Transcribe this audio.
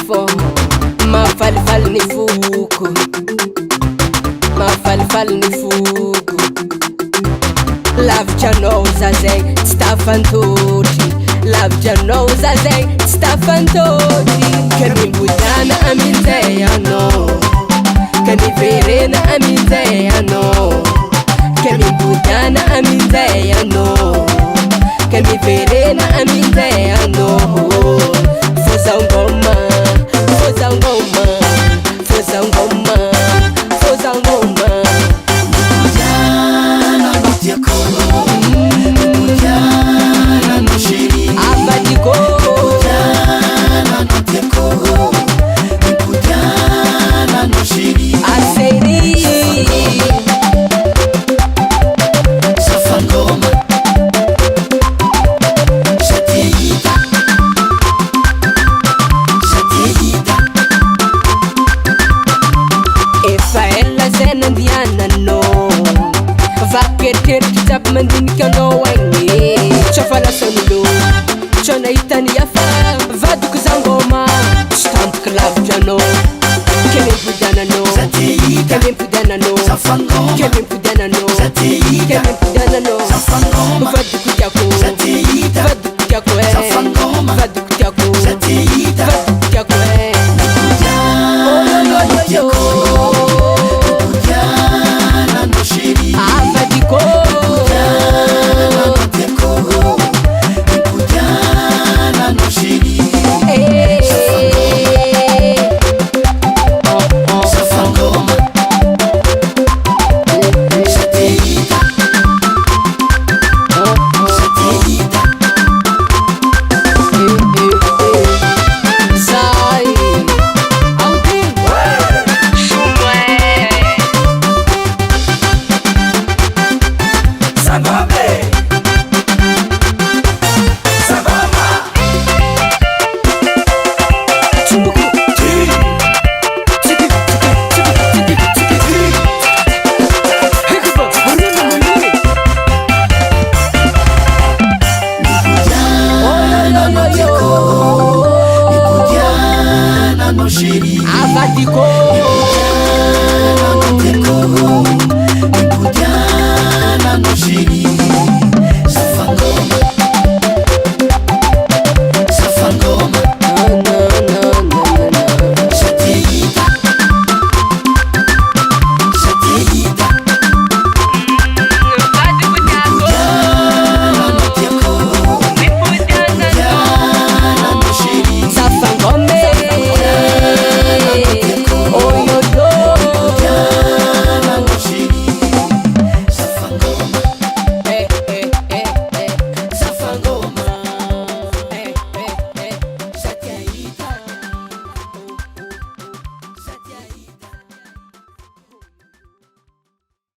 fô mahafalifaly ny foko, mahafalifaly ny foko. Lavitra anao za zay tsy tafantotry, lavitra anao za zay tsy tafantotry. Ka mimbodiana amin'izay anao, ka miverena amin'izay anao, ka mimbodiana amin'izay anao, ka miverena amin'izay anao. Força ngoma, força ngoma, força ngoma, força ngoma. Mbudiana no tiako, mbudiana no shiri. Abadiko, mbudiana no tiako, mbudiana no shiri. Aseri, safa ngoma, shateita, shateita. efa ela zay nandiananao, vaketriketry jiaby mandinika anao agny. Tsao fa lasan'olo, tsao nahitany hafa, vadiko za ngoma tsy tampoky lavitra anao. Kely mimpodiananao, Shateita, kely mimpodiananao, safa ngoma, kely mimpodiananao, shateita, kely mimpodiananao. safa ngoma, Vadiko tiako, shateita, vadiko tiako safa ngoma, vadiko tiako, shateita. vadiko tiako Mbudiana no tiako, mbudiana no shiri. Abadiko, Mbudiana no tiako, mbudiana no shiri. Safa ngoma, shateita, shateita. sai Alvin, Ça va